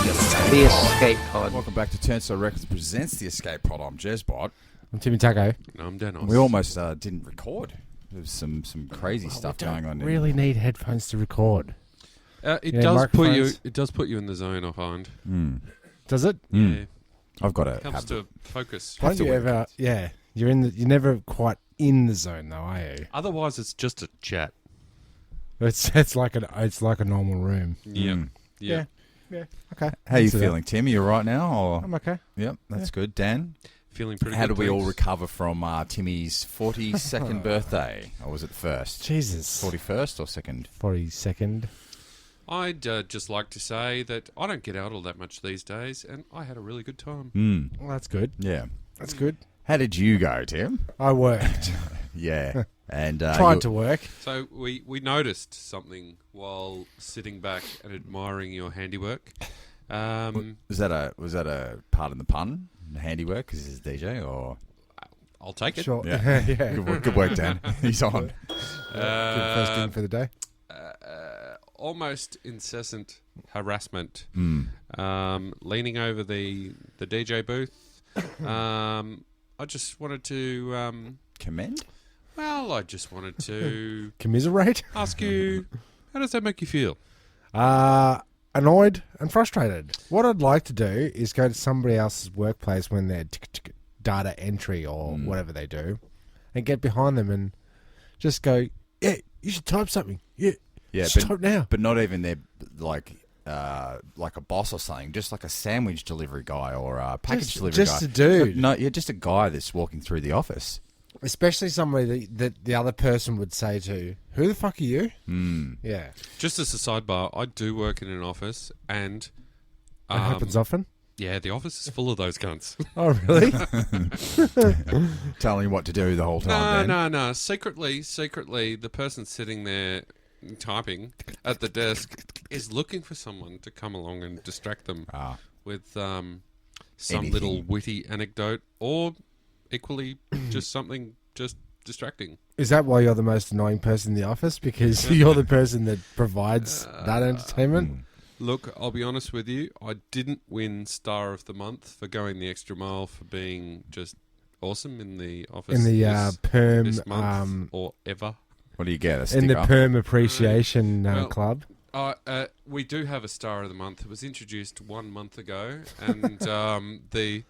The Escape Pod. Welcome back to Turnstyle Records Presents The Escape Pod. I'm Jezbot. I'm Timmy Taco. I'm Danoz. We almost didn't record. There's some crazy stuff going on. Really need headphones to record. It does put you in the zone, I find. Does it? Yeah, I've got to helps to focus. Don't you ever? Yeah, you're never quite in the zone though, are you? Otherwise, it's just a chat. It's like a normal room. Yeah. Okay. How are you feeling, Tim? You all right now? Or? I'm okay. Yep, that's good. Dan? Feeling pretty How good. did we all thanks. recover from Timmy's 42nd birthday? Or was it first? Jesus. 41st or second? 42nd. I'd just like to say that I don't get out all that much these days, and I had a really good time. Well, that's good. Yeah. That's good. How did you go, Tim? I worked. Yeah. And Tried to work. So we noticed something while sitting back and admiring your handiwork. Was that a part of the pun? Handiwork because he's a DJ, or I'll take it. Sure. yeah. Yeah. Good work, Dan. He's on. Good first thing for the day. Almost incessant harassment. Leaning over the DJ booth. I just wanted to Commend? Well, I just wanted to Commiserate. ask you, how does that make you feel? Annoyed and frustrated. What I'd like to do is go to somebody else's workplace when they're data entry or whatever they do, and get behind them and just go, yeah, you should type something. Yeah, type now. But not even their like a boss or something. Just like a sandwich delivery guy or a package delivery guy. Just a dude. No, yeah, just a guy that's walking through the office. Especially somebody that the other person would say to, who the fuck are you? Yeah. Just as a sidebar, I do work in an office, and That happens often. yeah, the office is full of those cunts. Oh, really? Telling you what to do the whole time. No. Secretly, the person sitting there typing at the desk is looking for someone to come along and distract them with some Anything. little witty anecdote, or equally just something just distracting. Is that why you're the most annoying person in the office? Because you're the person that provides that entertainment? Look, I'll be honest with you. I didn't win Star of the Month for going the extra mile, for being just awesome in the office. In the perm... this month or ever. What do you get? A sticker? in the perm appreciation club? We do have a Star of the Month. It was introduced 1 month ago, and the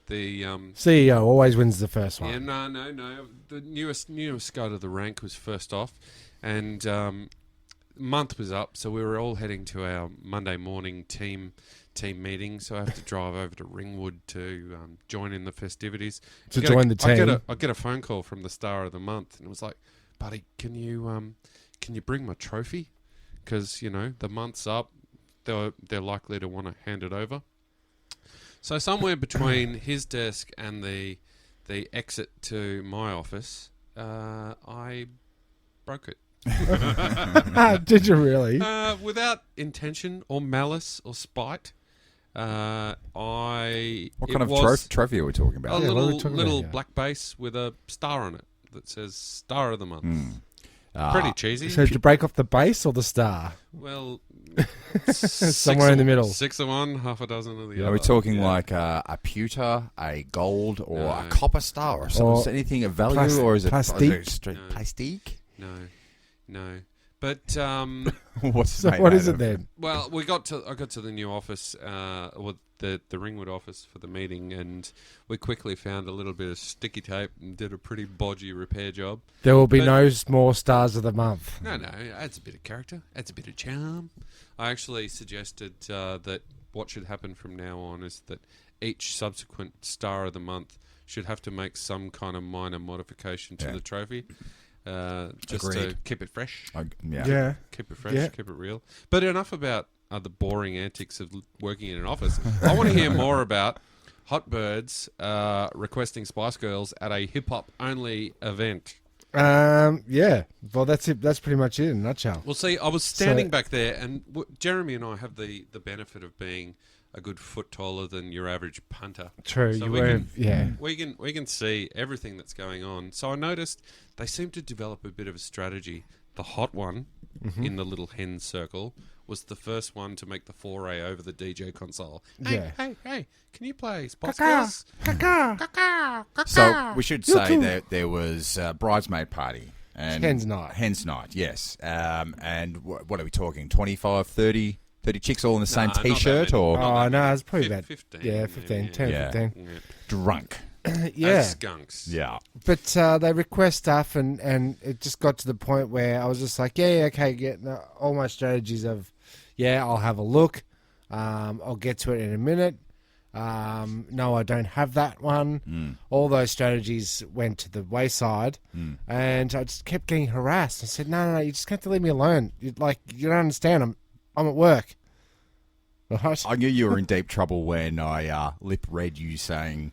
CEO always wins the first one. Yeah, no. The newest guy to the rank was first off, and month was up, so we were all heading to our Monday morning team meeting. So I have to drive over to Ringwood to join in the festivities. Join the team. I get a phone call from the Star of the Month, and it was like, "Buddy, can you bring my trophy? Because the month's up, they're likely to want to hand it over." So somewhere between his desk and the exit to my office, I broke it. Did you really? Without intention or malice or spite. What kind of trophy are we talking about? A what are we talking little about? black base with a star on it that says Star of the Month. Pretty cheesy. So did you break off the base or the star? Well, Somewhere in the middle. 6 of one, half a dozen of the other. Are we talking like a pewter, a gold, or a copper star, or anything of value, or is it plastique? No. But What's What is it then? well, I got to the new office, the Ringwood office for the meeting, and we quickly found a little bit of sticky tape and did a pretty bodgy repair job. There will be no more stars of the month. No, it adds a bit of character, adds a bit of charm. I actually suggested that what should happen from now on is that each subsequent Star of the Month should have to make some kind of minor modification to the trophy. Just Agreed. to keep it fresh. Yeah. Keep it fresh, Yeah. keep it real. But enough about the boring antics of working in an office. I want to hear more about Hot Birds requesting Spice Girls at a hip-hop only event. Yeah. Well, that's it. That's pretty much it in a nutshell. Well, see, I was standing back there, and Jeremy and I have the benefit of being a good foot taller than your average punter. True. So we can see everything that's going on. So I noticed they seem to develop a bit of a strategy. the hot one in the little hen circle was the first one to make the foray over the DJ console. Hey, hey, can you play Spice Girls? So we should say that there was a bridesmaid party. And Hen's night. Hen's night, yes. And what are we talking, 25, 30 chicks all in the same T-shirt? Or Oh, no, it's probably about 15. 15, 10, Yeah. 15. drunk. Yeah. As skunks. Yeah. But they request stuff, and it just got to the point where I was just like, all my strategies of, I'll have a look. I'll get to it in a minute. No, I don't have that one. All those strategies went to the wayside, and I just kept getting harassed. I said, no, you just have to leave me alone. You don't understand. I'm at work. Right? I knew you were in deep trouble when I lip read you saying,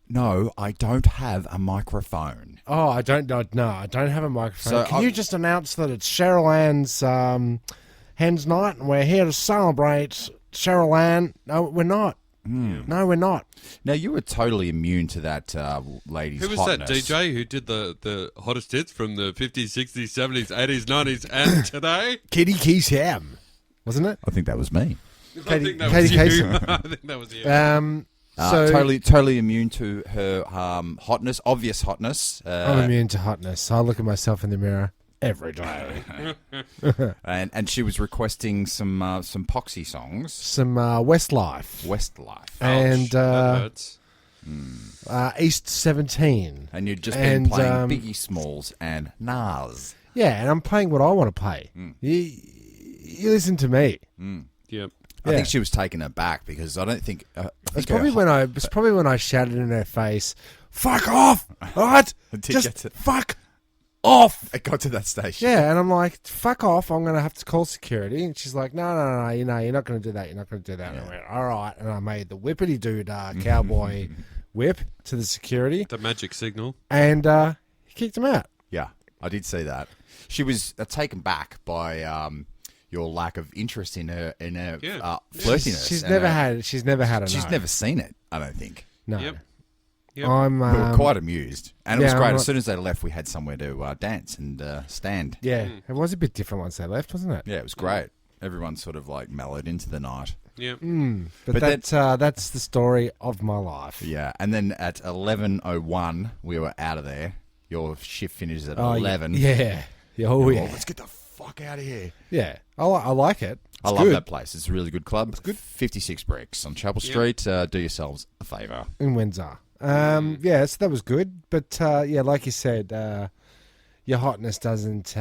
"No, I don't have a microphone." Oh, I don't have a microphone. So Can you just announce that it's Cheryl Ann's hen's night, and we're here to celebrate Cheryl Ann? No, we're not. No, we're not. Now, you were totally immune to that lady's Who was hotness. that DJ who did the hottest hits from the 50s, 60s, 70s, 80s, 90s, and today? Kitty Keys Ham, wasn't it? I think that was me. I think that Katie was Casey. you. I think that was you. So Totally immune to her hotness, obvious hotness. I'm immune to hotness. I look at myself in the mirror every day. and she was requesting some Poxy songs. Some Westlife Westlife. and That hurts. East 17. And you'd just and, been playing Biggie Smalls and Nas. Yeah, and I'm playing what I want to play. You listen to me. Yep. I think she was taken aback because I don't think... It's probably when I shouted in her face, "Fuck off!" All right, just fuck off. It got to that station. Yeah, and I'm like, "Fuck off! I'm going to have to call security." And she's like, "No, you're not going to do that. You're not going to do that." And I went, "All right," and I made the whippity doo cowboy whip to the security, The magic signal. and he kicked him out. Yeah, I did see that. She was taken back by your lack of interest in her flirtiness. She's never had. She's never had a. She's no. never seen it, I don't think. No. Yep. I'm. We were quite amused. And it was great. I'm As soon as they left, we had somewhere to dance and stand. Yeah, it was a bit different once they left, wasn't it? Yeah, it was great. Everyone sort of mellowed into the night. Yep. But that's the story of my life. Yeah, and then at 11:01, we were out of there. Your shift finishes at 11. Yeah. Oh, yeah. Let's get the fuck out of here. Yeah. I like it. I It's love good. that place. It's a really good club. It's good. 56 Bricks on Chapel Street. Do yourselves a favour. In Windsor. Yeah, so that was good. But, like you said, your hotness doesn't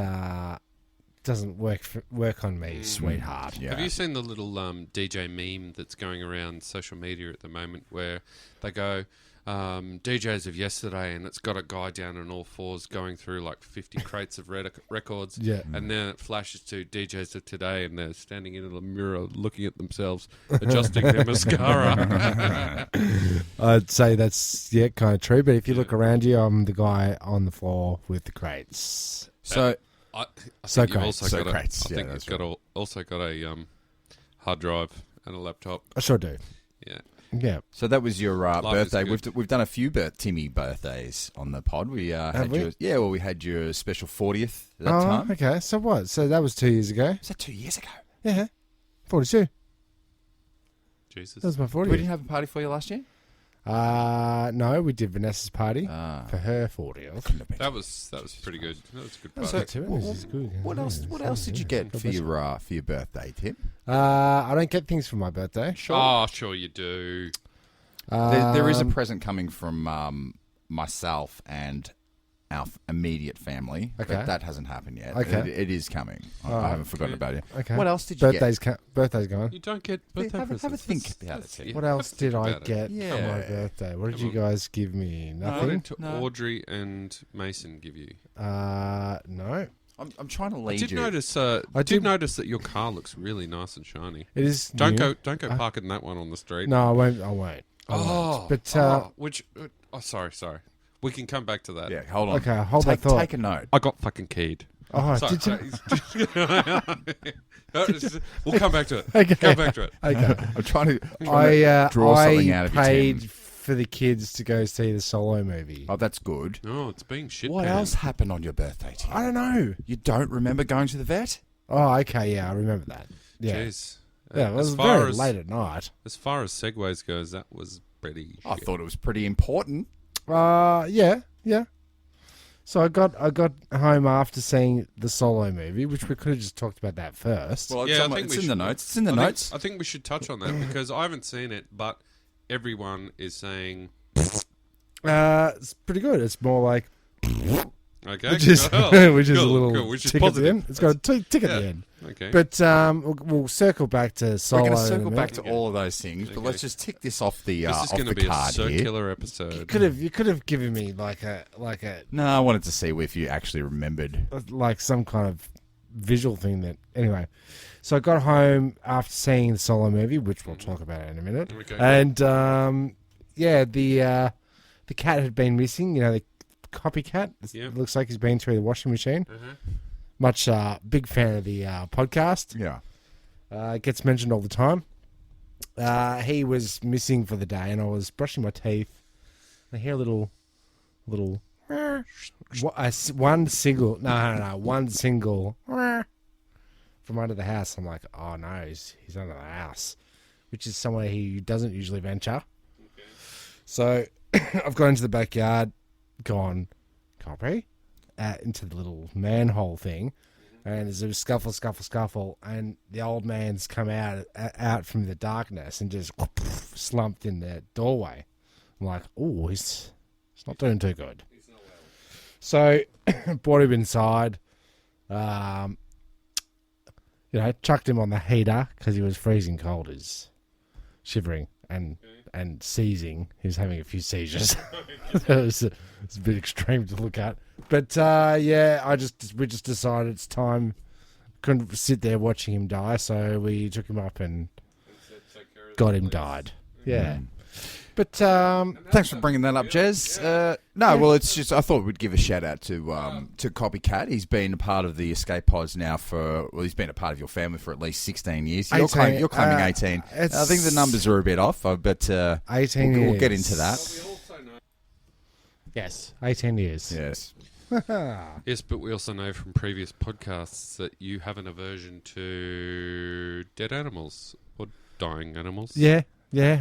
work on me, sweetheart. Yeah. Have you seen the little DJ meme that's going around social media at the moment where they go, DJs of yesterday, and it's got a guy down on all fours going through like 50 crates of records. Yeah. And then it flashes to DJs of today, and they're standing in the mirror looking at themselves, adjusting their mascara. I'd say that's, kind of true. But if you look around you, I'm the guy on the floor with the crates. So, I So think you've great. also So got great. I Yeah, think that's you've also got a hard drive and a laptop. I sure do. Yeah. Yeah. So that was your Life is birthday. good. We've done a few Timmy birthdays on the pod. We had we? we had your special 40th at that time. Okay. So what? So that was 2 years ago? Was that 2 years ago? Yeah. 42. Jesus. That was my 40th. We didn't have a party for you last year? No, we did Vanessa's party Ah. for her 40th. That was pretty good. That was a good So, party. What else did you get for your birthday, Tim? I don't get things for my birthday. Oh, sure you do. There is a present coming from myself and our immediate family, Okay. but that hasn't happened yet. Okay. It is coming. I haven't forgotten about it. Okay. What else did you get? Birthday's gone. You don't get birthday Have a presents. think That's- about it, that's- Tim. yeah, What else have a did think I about it. get for Yeah. my birthday? What did Come you on. guys give me? What Nothing? did No. Audrey and Mason give you? No. I'm trying to I lead did you. notice. I I did- did notice that your car looks really nice and shiny. It is Don't new. go parking that one on the street. No, I won't. I won't. But sorry. We can come back to that. Yeah, hold on. Okay, hold that thought. Take a note. I got fucking keyed. Oh, Sorry, did you? We'll come back to it. Okay. Come back to it. Okay. I'm trying to I draw something out of you, paid Tim. for the kids to go see the Solo movie. Oh, that's good. Oh, it's being shit. What panned. else happened on your birthday, Tim? I don't know. You don't remember going to the vet? Oh, okay, yeah, I remember that. Yeah, Jeez. yeah, it was as far very as, late at night. As far as segues goes, that was pretty. I shit. thought it was pretty important. Yeah. So I got home after seeing the Solo movie, which we could have just talked about that first. Well, Yeah, I it's, think we in the should- notes. It's in the I notes. think, I think we should touch on that because I haven't seen it, but everyone is saying. It's pretty good. It's more like Okay, which is cool, which is a cool, little cool, which is tick at the positive. end. It's got a tick at Yeah. the end. Okay. But we'll circle back to Solo. We're going to in a circle minute. back to all of those things, but Okay. let's just tick this off the this is off going the to be a card here. circular episode. You could have given me like a No, I wanted to see if you actually remembered. like some kind of visual thing that anyway. So I got home after seeing the Solo movie, which we'll talk about in a minute. Okay. And the cat had been missing. You know, the copycat. Yep. It looks like he's been through the washing machine. Uh-huh. Much big fan of the podcast. Yeah. Gets mentioned all the time. He was missing for the day, and I was brushing my teeth. I hear a little one single from under the house. I'm like, oh no, he's under the house, which is somewhere he doesn't usually venture. Okay. So I've gone into the backyard, gone copy into the little manhole thing, and there's a scuffle, and the old man's come out from the darkness and just slumped in the doorway. I'm like, oh, he's not doing too good. He's not well. So brought him inside, chucked him on the heater because he was freezing cold. He's shivering and seizing. He was having a few seizures. It was a bit extreme to look at. But we just decided it's time. Couldn't sit there watching him die, so we took him up and got him died. Yeah. But Thanks for bringing that up, Jez. Well, it's just I thought we'd give a shout out to Copycat. He's been a part of the Escape Pods now he's been a part of your family for at least 16 years. You're 18, claiming 18. I think the numbers are a bit off, but 18 we'll years. get into that. We also know. Yes, 18 years. Yes. Yes, but we also know from previous podcasts that you have an aversion to dead animals or dying animals. Yeah,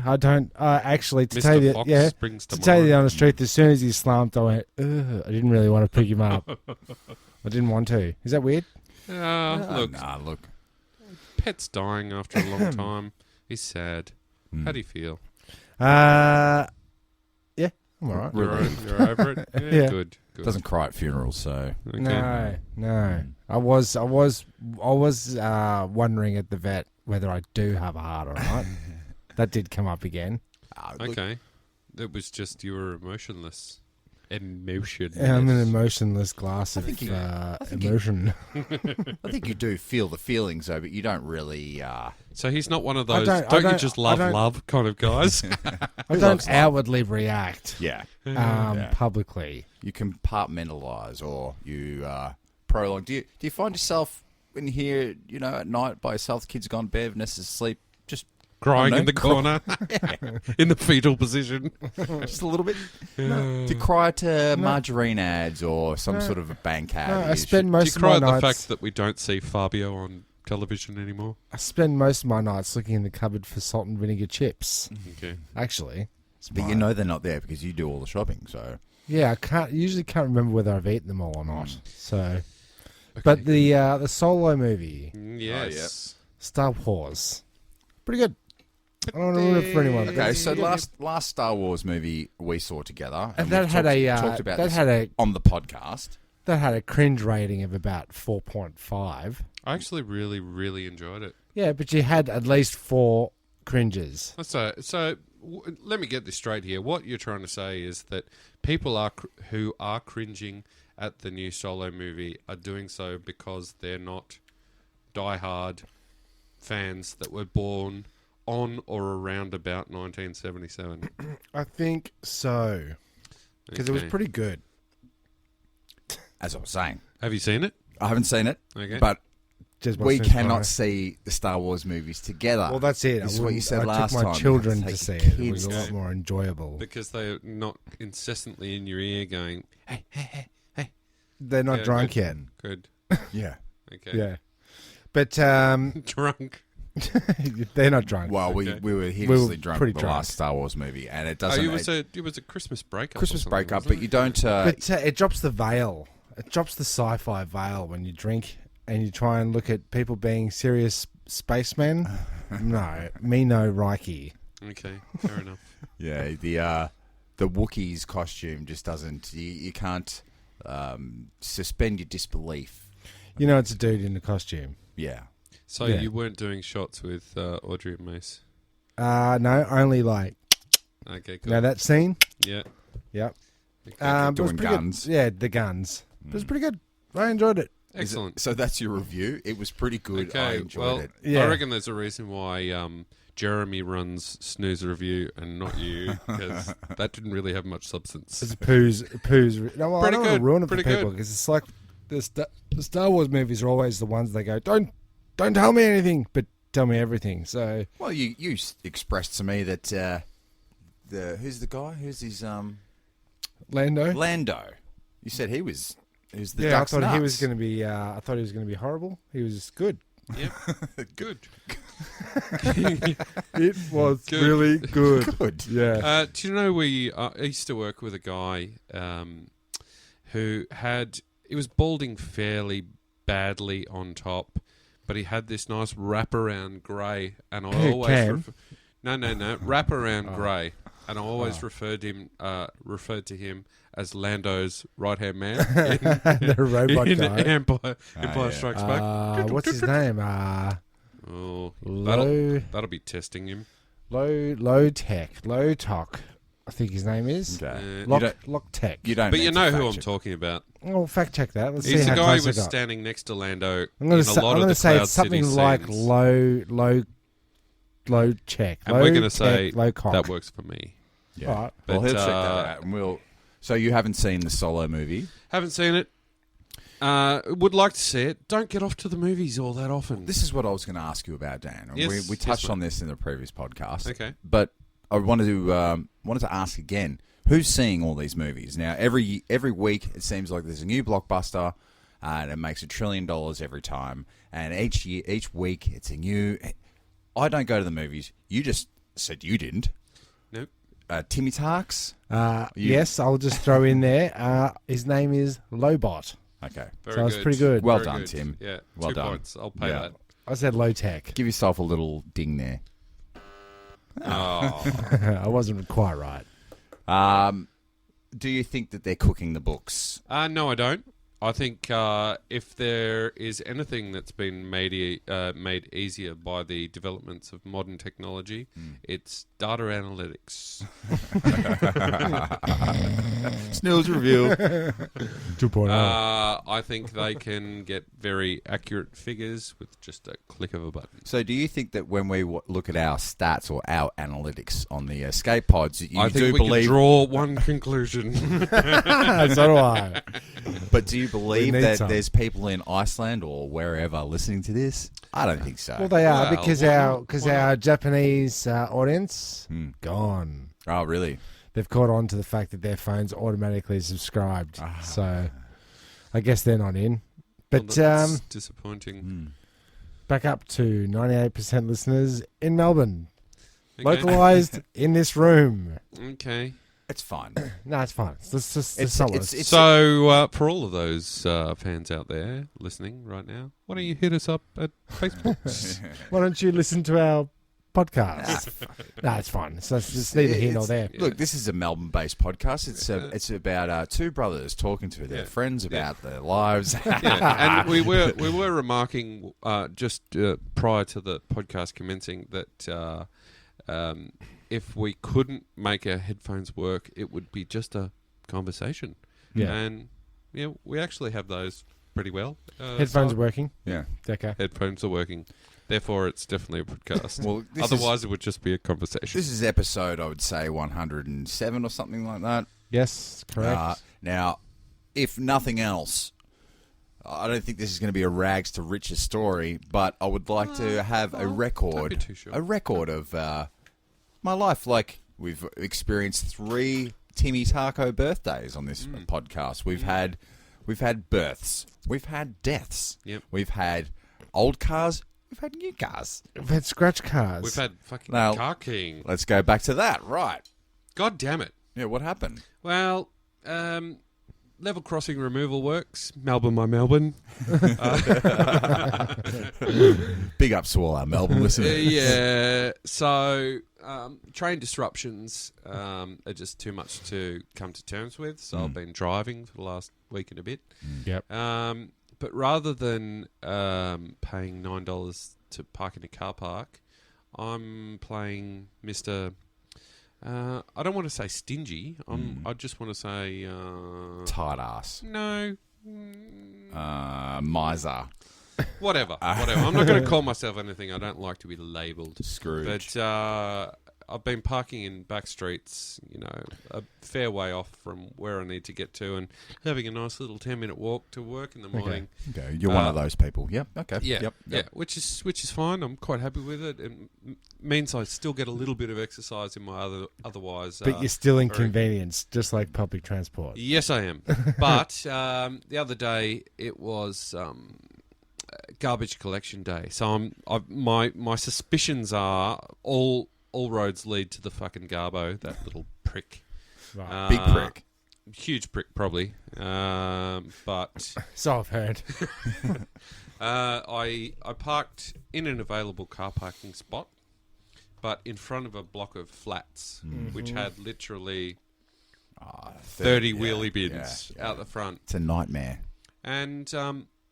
I don't actually to tell Mr. you. Fox Yeah, springs to to tell you the mind. honest truth, as soon as he slumped, I went. Ugh, I didn't really want to pick him up. I didn't want to. Is that weird? Look, pet's dying after a long time. He's sad. How do you feel? Yeah, I'm alright. You're over it. Yeah, Yeah. Good. Doesn't cry at funerals, so Okay. No. I was wondering at the vet whether I do have a heart or not. That did come up again. Okay. It was just you were emotionless. Emotionless. I'm an emotionless glass of I think emotion. I think you do feel the feelings, though, but you don't really. So he's not one of those I don't you don't- just I don't- love kind of guys. I don't outwardly react Yeah. publicly. You compartmentalise, or you prolong. Do you find yourself when you're here, at night by yourself, the kids gone to bed, Vanessa's asleep, just Crying I in don't the know. corner. In the fetal position. just a little bit? Do you cry to margarine ads or some sort of a bank ad? No, I You spend Do you most of cry my at the nights. fact that we don't see Fabio on television anymore? I spend most of my nights looking in the cupboard for salt and vinegar chips. Okay. Actually, it's But mine. they're not there because you do all the shopping. So Yeah, I usually can't remember whether I've eaten them all or not. So, but the Solo movie, Yes. Star Wars, pretty good. I don't want to ruin it for anyone. okay, so last Star Wars movie we saw together, And and that we've had talked about that this had a on the podcast. that had a cringe rating of about 4.5. I actually really, really enjoyed it. Yeah, but you had at least 4 cringes. Let me get this straight here. What you're trying to say is that people who are cringing at the new Solo movie are doing so because they're not diehard fans that were born on or around about 1977. I think so because it was Okay. pretty good. As I was saying, Have you seen it? I haven't seen it, Okay. but Jez we Watson cannot cry. see the Star Wars movies together. Well, that's it. This is what you said I last took my time. children You to have see take it. your It was a kids. lot more enjoyable. Because they're not incessantly in your ear going, hey, hey, hey, hey. They're not Yeah, drunk good. yet. Good. Yeah. Okay. Yeah. But Drunk. they're not drunk. Well, Okay. we were hideously drunk pretty with the drunk. last Star Wars movie, and it Oh, doesn't. it was a Christmas breakup. Christmas or something, breakup, wasn't but it? you don't. But it drops the veil. It drops the sci-fi veil when you drink and you try and look at people being serious spacemen. No, me no Reiki. Okay, fair enough. Yeah, the Wookiee's costume just doesn't. You can't suspend your disbelief. You know, it's a dude in a costume. Yeah. So Yeah. you weren't doing shots with Audrey and Mace? No, only like Okay, cool. now that scene. Yeah. Yep. Okay. But it was doing pretty guns. Good. Yeah, the guns. It was pretty good. I enjoyed it. Excellent. So that's your review. It was pretty good. Okay, I enjoyed well, it. Yeah. I reckon there's a reason why Jeremy runs Snooze Review and not you, because that didn't really have much substance. It's Pooh's. No, well, I Pretty don't want to good, ruin it for pretty people good. because it's like the Star Wars movies are always the ones they go, don't tell me anything, but tell me everything. So Well, you expressed to me that who's the guy? Who's his Lando. Lando? You said he was the Yeah, I duck's thought he nuts. was going to be. I thought he was going to be horrible. He was good. Yep. Good. It was Good. really good. good. Yeah. Do you know I used to work with a guy who he was balding fairly badly on top, but he had this nice wraparound grey, and I always Cam? no wraparound grey, and I always referred to him as Lando's right hand man The robot in guy. Empire yeah. Strikes Back. What's his name? Oh, Low that'll be testing him. Tech. Low Talk. I think his name is. Okay. Lock Tech. You don't. But need you to know who fact I'm check. talking about. Oh, fact check that. Let's He's see the how guy who close was I got. standing next to Lando I'm going in a lot of the say Cloud it's something City like scenes. low check. And low we're going to say tech, low cock. that works for me. Yeah. All right. Well, But, he'll check that out, and we'll. So you haven't seen the Solo movie? Haven't seen it. Would like to see it. Don't get off to the movies all that often. This is what I was going to ask you about, Dan. Yes, we yes, touched mate. on this in the previous podcast. Okay. But I wanted to ask again: who's seeing all these movies now? Every week, it seems like there's a new blockbuster, and it makes $1 trillion every time. And each week, it's a new. I don't go to the movies. You just said you didn't. Nope. Timmy Tarks. Yes, I'll just throw in there. His name is Lobot. Okay. Very So it's good. pretty good. Well Very done, good. Tim. Yeah. Well 2 done. points. I'll pay Yeah. I said low tech. Give yourself a little ding there. that. Oh. I wasn't quite right. Do you think that they're cooking the books? No, I don't. I think if there is anything that's been made easier by the developments of modern technology, it's data analytics. Snooze review. 2.0. I think they can get very accurate figures with just a click of a button. So, do you think that when we look at our stats or our analytics on the escape pods, that you I do think we believe? can draw one conclusion. So do I. But do you believe need that some. there's people in Iceland or wherever listening to this? I don't think so. Well, they are Well, because why not? Why our Japanese audience gone. Oh, really? They've caught on to the fact that their phones automatically subscribed. Ah. So I guess they're not in. Well, But that's disappointing. back up to 98% listeners in Melbourne. Okay. Localized in this room. Okay. It's fine. No, it's fine. It's just It's- solid. it's- So, for all of those fans out there listening right now, why don't you hit us up at Facebook? Why don't you listen to our podcast? No, it's fine. It's neither here nor there. Look, this is a Melbourne-based podcast. It's about two brothers talking to their Yeah. friends about their lives. Yeah, and we were remarking just prior to the podcast commencing that if we couldn't make our headphones work, it would be just a conversation. Yeah. And we actually have those pretty well. Headphones are working. Yeah. Okay. Headphones are working. Therefore, it's definitely a podcast. Well, this Otherwise, it would just be a conversation. This is episode, I would say, 107 or something like that. Yes, correct. Now, if nothing else, I don't think this is going to be a rags to riches story, but I would like to have a record. Don't be too sure. A record of my life. Like, we've experienced 3 Timmy Taco birthdays on this podcast. We've had births. We've had deaths. Yep. We've had old cars. We've had new cars. We've had scratch cars. We've had fucking Now- Car King. Let's go back to that. Right. God damn it. Yeah, what happened? Well, level crossing removal works. Melbourne, my Melbourne. Big ups to all our Melbourne listeners. Yeah. So, train disruptions are just too much to come to terms with. So I've been driving for the last week and a bit. Yep. But rather than paying $9 to park in a car park, I'm playing Mr. I don't want to say stingy. I just want to say Tight ass. no. Miser. Whatever. I'm not going to call myself anything. I don't like to be labelled. Scrooge. But I've been parking in back streets, a fair way off from where I need to get to, and having a nice little 10-minute walk to work in the morning. Okay, you're one of those people. Yep. Okay. Yeah, Yep. which is fine. I'm quite happy with it. It means I still get a little bit of exercise in my otherwise. But you're still very- inconvenienced, just like public transport. Yes, I am. But the other day it was garbage collection day, so my suspicions are all roads lead to the fucking Garbo, that little prick. Right. Big prick. Huge prick, probably. But So I've heard. I parked in an available car parking spot, but in front of a block of flats, which had literally 30 wheelie bins out the front. It's a nightmare. And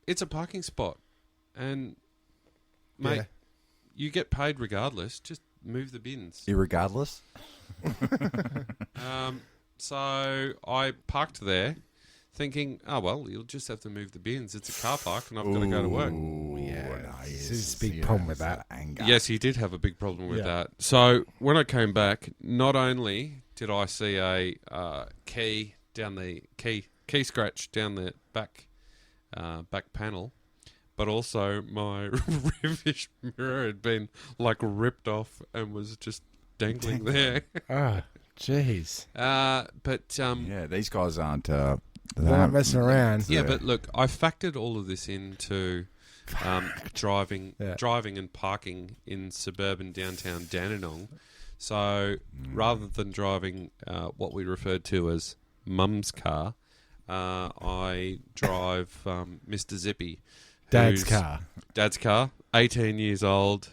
it's a parking spot. And, mate, Yeah. you get paid regardless. Just move the bins. Irregardless. So I parked there thinking, oh, well, you'll just have to move the bins. It's a car park and I've got to go to work. Yeah, yes, there's a big problem with that. Anger. Yes, he did have a big problem with Yeah. that. So when I came back, not only did I see a key scratch down the back panel, but also my rear mirror had been like ripped off and was just dangling there. Oh, jeez. But Yeah, these guys aren't. They're not messing around. yeah, but look, I factored all of this into driving and parking in suburban downtown Dandenong. So rather than driving what we referred to as Mum's car, I drive Mr. Zippy. Dad's who's- car. Dad's car, 18 years old,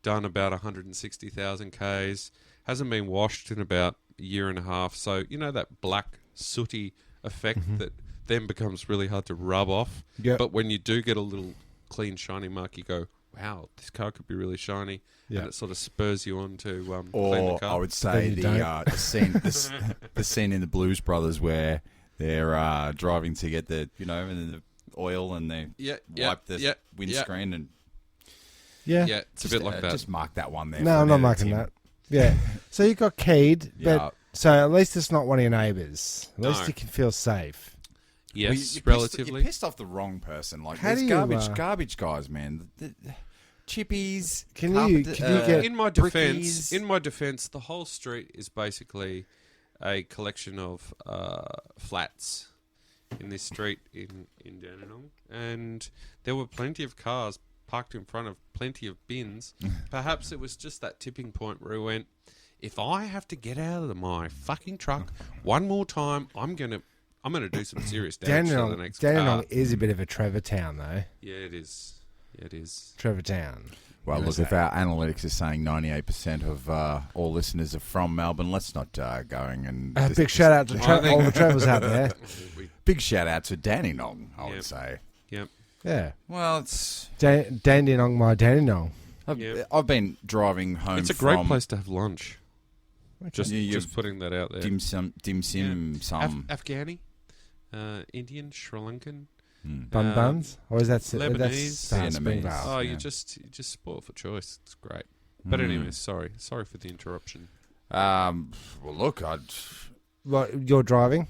done about 160,000 Ks, hasn't been washed in about a year and a half. So, that black, sooty effect that then becomes really hard to rub off. Yep. But when you do get a little clean, shiny mark, you go, wow, this car could be really shiny. Yeah. And it sort of spurs you on to clean the Or car. I would say Then you the scene in the Blues Brothers where they're driving to get the and the oil and they wipe the windscreen and Yeah. Yeah, it's a bit like that. Just mark that one there. No, for I'm not an edit, marking Tim. that. Yeah. So you got keyed, Yeah. but so at least it's not one of your neighbours. At least No. you can feel safe. Yes, Well, you relatively. pissed off the wrong person. Like How these do you, garbage guys, man. The chippies. Can you get- in my brickies. defense, the whole street is basically a collection of flats in this street in Dandenong, and there were plenty of cars parked in front of plenty of bins. Perhaps it was just that tipping point where we went, if I have to get out of my fucking truck one more time, I'm gonna do some serious damage to the next car. Dandenong is a bit of a Trevor town, though. Yeah, it is. Yeah, it is. Trevor town. Well, Where look, is if that? our analytics is saying 98% of all listeners are from Melbourne, let's not going and... Big shout out to I think- all the Trevors out there. Big shout out to Dandenong, I would Yep. say. Yep. Yeah. Well, it's... Dandenong, my Dandenong. Yep. I've been driving home It's a great from place to have lunch. Just Yeah, just putting that out there. dim sim, Afghani, Indian, Sri Lankan, Bun buns? Or is that Lebanese. That's Vietnamese. Springvale. Oh, yeah. you just spoil for choice. It's great. But anyway, sorry for the interruption. Well, look, What, you're driving?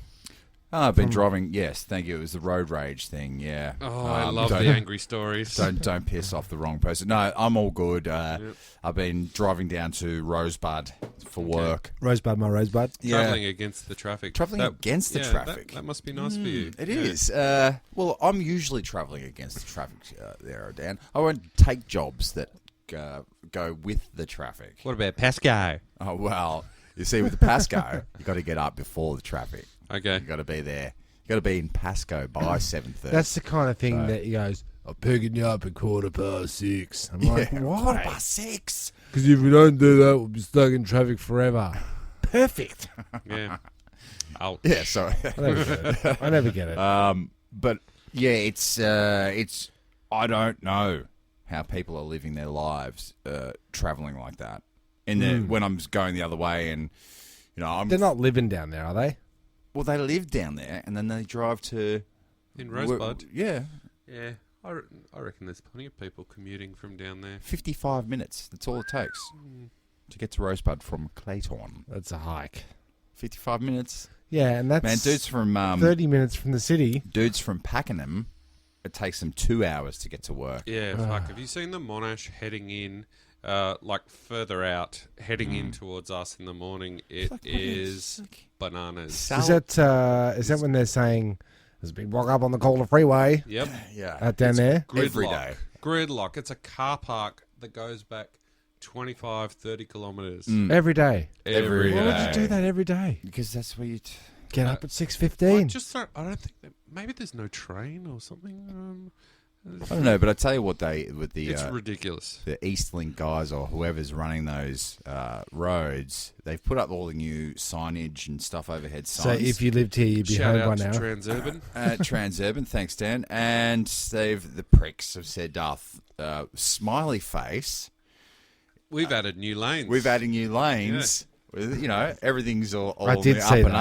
Oh, I've been driving. Yes, thank you. It was the road rage thing. Yeah. Oh, I love don't- the angry stories. Don't piss off the wrong person. No, I'm all good. I've been driving down to Rosebud for work. Rosebud, my rosebud. Travelling against the traffic. Travelling against the traffic. That must be nice for you. It is. Well, I'm usually travelling against the traffic there, Dan. I won't take jobs that go with the traffic. What about Pasco? Oh, well, you see, with the Pasco, you got to get up before the traffic. Okay. You got to be there. You got to be in Pasco by 7:30. That's the kind of thing that he goes, I'm picking you up at 6:15. I'm like, why? 6:15. Because if we don't do that, we'll be stuck in traffic forever. Perfect. Yeah. Ouch. Yeah, so I never get it. but yeah, it's I don't know how people are living their lives traveling like that. And when I'm going the other way, and They're not living down there, are they? Well, they live down there, and then they drive to In Rosebud? Yeah, Yeah. I reckon there's plenty of people commuting from down there. 55 minutes. That's all it takes to get to Rosebud from Clayton. That's a hike. 55 minutes. Yeah, and that's Man, dudes from 30 minutes from the city. dudes from Pakenham, it takes them 2 hours to get to work. Yeah, fuck. Have you seen the Monash heading in, like further out, heading in towards us in the morning? It is bananas. Is that when they're saying there's a big rock up on the Calder Freeway Yep. Yeah. down there? Every day. Gridlock. It's a car park that goes back 25, 30 kilometres. Every day. Every Why would day. you do that every day? Because that's where you... Get up at I 6:15. I don't think that... Maybe there's no train or something. I don't know, but I tell you what, with It's the ridiculous. Eastlink guys or whoever's running those roads, they've put up all the new signage and stuff, overhead So signs. if you lived here, you'd be Shout home by out to now. Transurban. Transurban, thanks, Dan. And the pricks have said, smiley face. We've added new lanes. We've added new lanes. With, everything's all I on did the up see and that.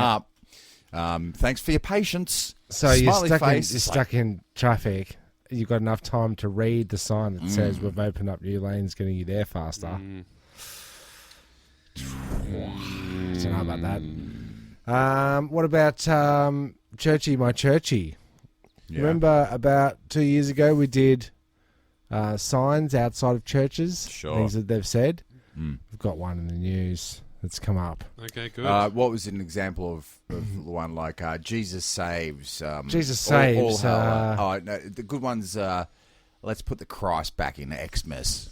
up. Thanks for your patience. So you're Smiley stuck, face. you're It's stuck in traffic. You've got enough time to read the sign that says we've opened up new lanes, getting you there faster. Don't know about that. What about Churchy, my Churchy? Yeah. Remember about 2 years ago we did signs outside of churches, Sure. things that they've said. We've got one in the news that's come up. Okay, good. What was an example of the one like Jesus saves? Jesus saves. No, the good ones. Let's put the Christ back in Xmas.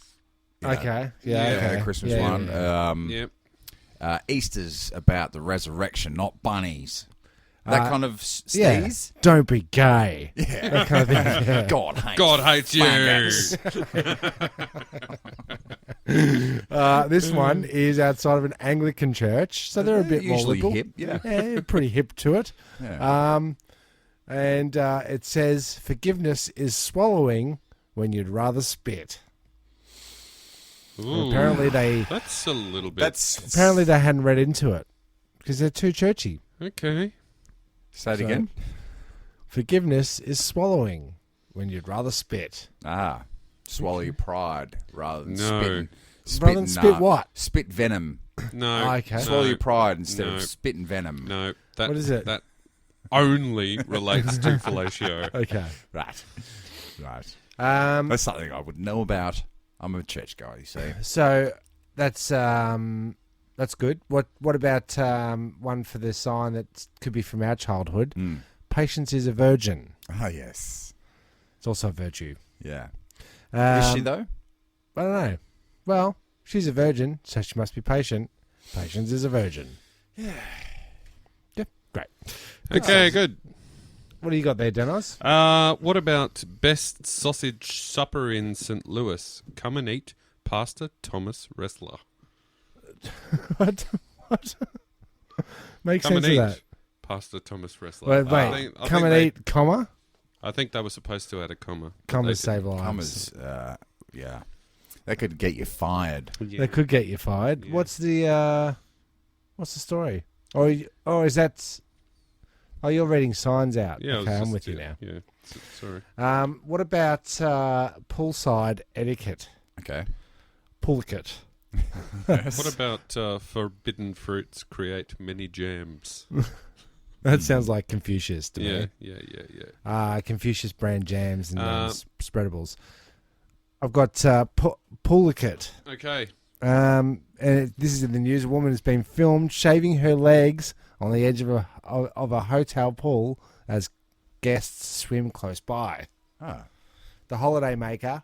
Okay. Yeah, okay. The Christmas Yeah, one. yeah. Yep. Easter's about the resurrection, not bunnies. That kind of Yeah. steez. Don't be gay. Yeah. That kind of thing. Yeah. God God hates hates you. This one is outside of an Anglican church, so they're a bit more usually liberal. hip. Yeah. Yeah, pretty hip to it. Yeah. And it says forgiveness is swallowing when you'd rather spit. Ooh, Apparently they that's a little bit. they hadn't read into it because they're too churchy. Okay. Say it So- again. Forgiveness is swallowing when you'd rather spit. Swallow your pride rather than No. spitting. Rather than spit what? Spit venom. No. Okay. Swallow No. your pride instead No. of spitting venom. No. That, What is it? That only relates to fellatio. Okay. Right. Um, That's something I would know about. I'm a church guy, you see. So that's good. What about one for the sign that could be from our childhood? Patience is a virgin. Oh, yes. It's also a virtue. Yeah. Is she, though? I don't know. Well, she's a virgin, so she must be patient. Patience is a virgin. Yeah. Yep. Great. Okay, good. What do you got there, Danoz? What about best sausage supper in St. Louis? Come and eat, Pastor Thomas Wrestler. What? Makes Come sense and of eat, that. Pastor Thomas Wrestler. Wait. I Come think and they- eat, comma? I think they were supposed to add a comma. but Commas they save lives. Commas, yeah. That could get you fired. didn't. Yeah. They could get you fired. Yeah. What's the story? Or is that? Oh, you're reading signs out. Yeah, I was okay, I'm just- with you yeah, now. Yeah, sorry. What about poolside etiquette? Okay. Pool-iquette. What about forbidden fruits create many jams? That sounds like Confucius to me. Yeah. Confucius brand jams and spreadables. I've got pool-iquette. Okay. And this is in the news. A woman has been filmed shaving her legs on the edge of a hotel pool as guests swim close by. Oh. The holiday maker.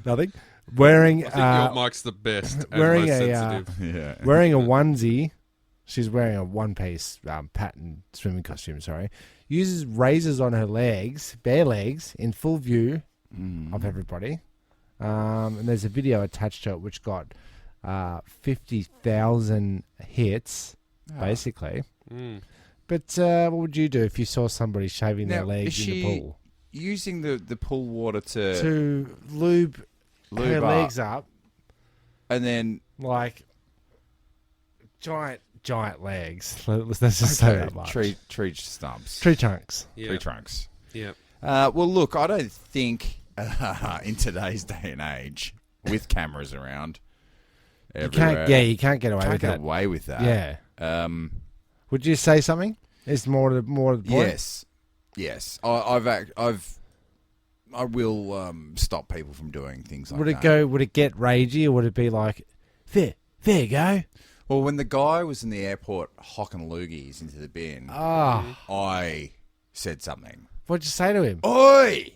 Nothing. Wearing. I think your mic's the best. And Wearing most a sensitive. wearing a onesie. She's wearing a one-piece pattern swimming costume. Sorry. Uses razors on her legs, bare legs, in full view of everybody. And there's a video attached to it which got 50,000 hits, basically. But what would you do if you saw somebody shaving their legs in the pool? Using the pool water To lube her legs up, and then like giant legs. Let's just say that much. Tree stumps. Tree trunks. Yeah. Tree trunks. Yeah. Well, look, I don't think in today's day and age, with cameras around everywhere, You can't get away with that. away with that. Yeah. Would you say something? Is more to the point? Yes. I will stop people from doing things like that. Would it get ragey, or would it be like, there you go? Well, when the guy was in the airport hocking loogies into the bin, I said something. What'd you say to him? Oi!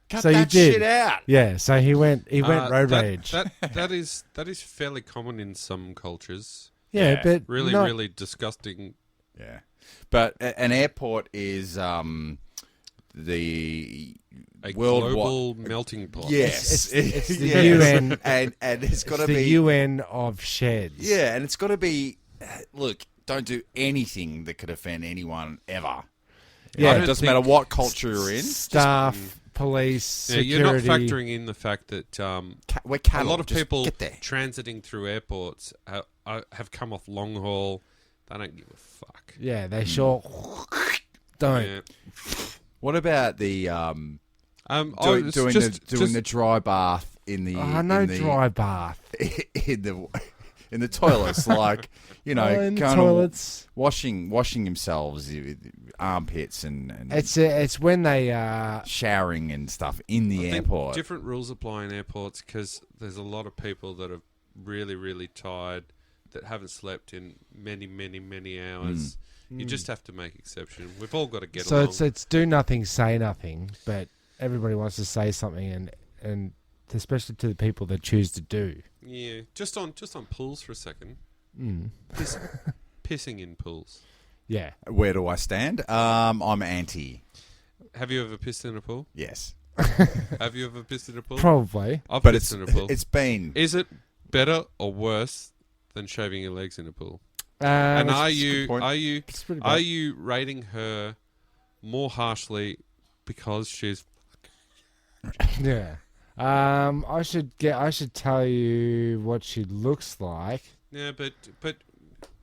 Cut So that you did. shit out. Yeah, so he went road rage. That is fairly common in some cultures. Yeah, but Really disgusting. Yeah. But an airport is the A worldwide global melting pot. Yes, It's the Yes. UN, and it's got to the be UN of sheds. Yeah, and it's got to be. Look, don't do anything that could offend anyone ever. Yeah, It doesn't matter what culture you're in. Staff, police, Yeah, security. you're not factoring in the fact that We're a cattle. lot of Just people get there. transiting through airports have come off long haul. They don't give a fuck. Yeah, they sure don't. Yeah. What about the doing the dry bath in the dry bath. in the toilets, like in going toilets. washing themselves, armpits and It's when they showering and stuff in the I think airport. different rules apply in airports because there's a lot of people that are really, really tired that haven't slept in many hours. You just have to make exception. We've all got to get along. So it's do nothing, say nothing, but everybody wants to say something, and especially to the people that choose to do. Yeah, just on pools for a second. Pissing in pools. Yeah. Where do I stand? I'm anti. Have you ever pissed in a pool? Yes, Have you ever pissed in a pool? Probably. I've but pissed in a pool. it's been. Is it better or worse than shaving your legs in a pool? that's And are a you good point. are pretty are bad. you rating her more harshly because she's Yeah. I should tell you what she looks like. yeah, but